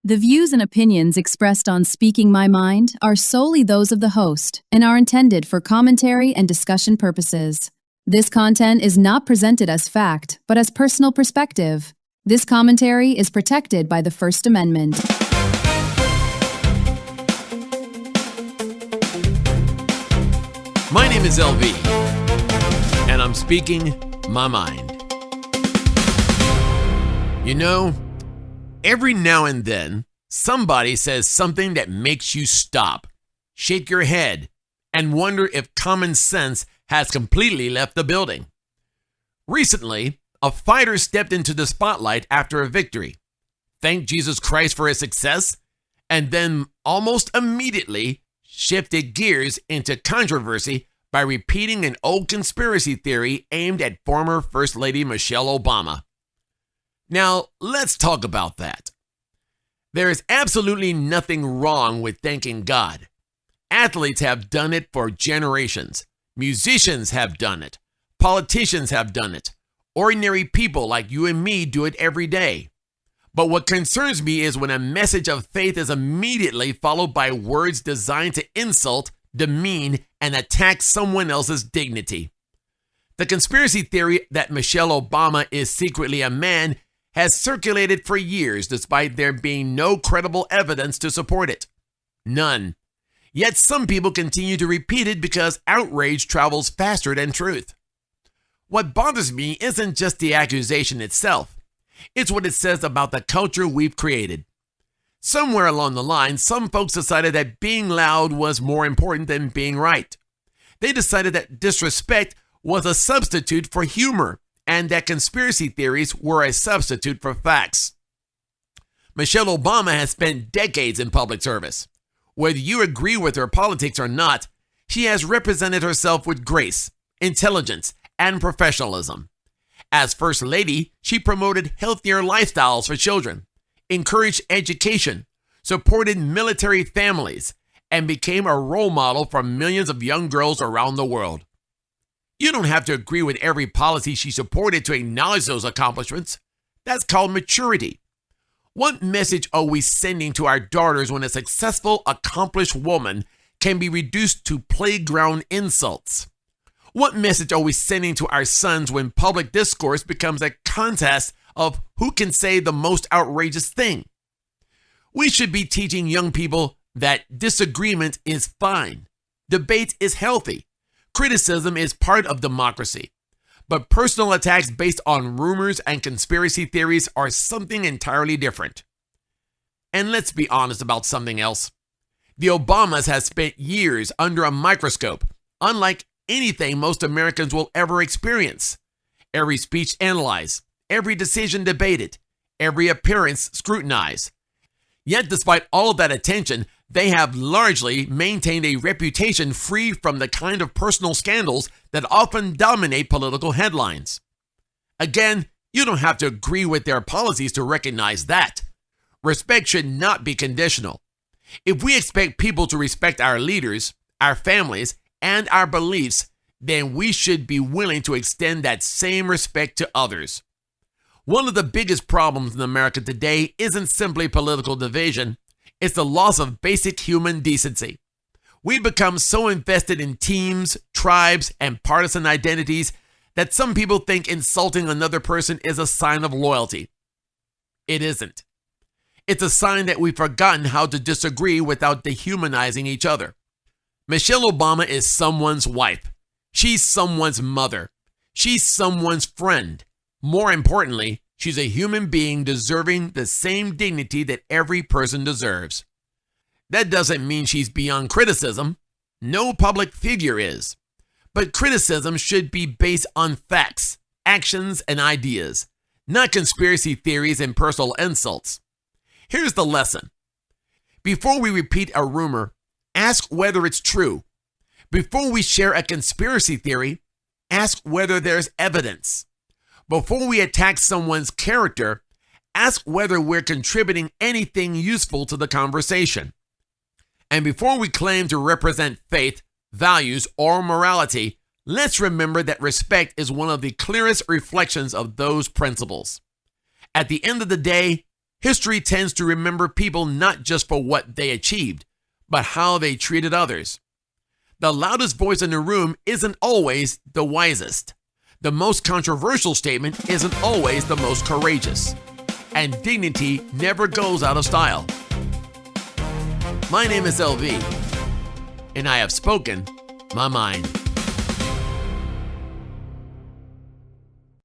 The views and opinions expressed on Speaking My Mind are solely those of the host and are intended for commentary and discussion purposes. This content is not presented as fact, but as personal perspective. This commentary is protected by the First Amendment. My name is LV, and I'm speaking my mind. You know, every now and then, somebody says something that makes you stop, shake your head, and wonder if common sense has completely left the building. Recently, a fighter stepped into the spotlight after a victory, thanked Jesus Christ for his success, and then almost immediately shifted gears into controversy by repeating an old conspiracy theory aimed at former First Lady Michelle Obama. Now, let's talk about that. There is absolutely nothing wrong with thanking God. Athletes have done it for generations. Musicians have done it. Politicians have done it. Ordinary people like you and me do it every day. But what concerns me is when a message of faith is immediately followed by words designed to insult, demean, and attack someone else's dignity. The conspiracy theory that Michelle Obama is secretly a man has circulated for years despite there being no credible evidence to support it. None. Yet some people continue to repeat it because outrage travels faster than truth. What bothers me isn't just the accusation itself. It's what it says about the culture we've created. Somewhere along the line, some folks decided that being loud was more important than being right. They decided that disrespect was a substitute for humor, and that conspiracy theories were a substitute for facts. Michelle Obama has spent decades in public service. Whether you agree with her politics or not, she has represented herself with grace, intelligence, and professionalism. As First Lady, she promoted healthier lifestyles for children, encouraged education, supported military families, and became a role model for millions of young girls around the world. You don't have to agree with every policy she supported to acknowledge those accomplishments. That's called maturity. What message are we sending to our daughters when a successful, accomplished woman can be reduced to playground insults? What message are we sending to our sons when public discourse becomes a contest of who can say the most outrageous thing? We should be teaching young people that disagreement is fine. Debate is healthy. Criticism is part of democracy. But personal attacks based on rumors and conspiracy theories are something entirely different. And let's be honest about something else. The Obamas have spent years under a microscope, unlike anything most Americans will ever experience. Every speech analyzed, every decision debated, every appearance scrutinized. Yet despite all of that attention, they have largely maintained a reputation free from the kind of personal scandals that often dominate political headlines. Again, you don't have to agree with their policies to recognize that. Respect should not be conditional. If we expect people to respect our leaders, our families, and our beliefs, then we should be willing to extend that same respect to others. One of the biggest problems in America today isn't simply political division. It's the loss of basic human decency. We've become so invested in teams, tribes, and partisan identities that some people think insulting another person is a sign of loyalty. It isn't. It's a sign that we've forgotten how to disagree without dehumanizing each other. Michelle Obama is someone's wife. She's someone's mother. She's someone's friend. More importantly, she's a human being deserving the same dignity that every person deserves. That doesn't mean she's beyond criticism. No public figure is. But criticism should be based on facts, actions, and ideas, not conspiracy theories and personal insults. Here's the lesson. Before we repeat a rumor, ask whether it's true. Before we share a conspiracy theory, ask whether there's evidence. Before we attack someone's character, ask whether we're contributing anything useful to the conversation. And before we claim to represent faith, values, or morality, let's remember that respect is one of the clearest reflections of those principles. At the end of the day, History tends to remember people not just for what they achieved, but how they treated others. The loudest voice in the room isn't always the wisest. The most controversial statement isn't always the most courageous. And dignity never goes out of style. My name is LV, and I have spoken my mind.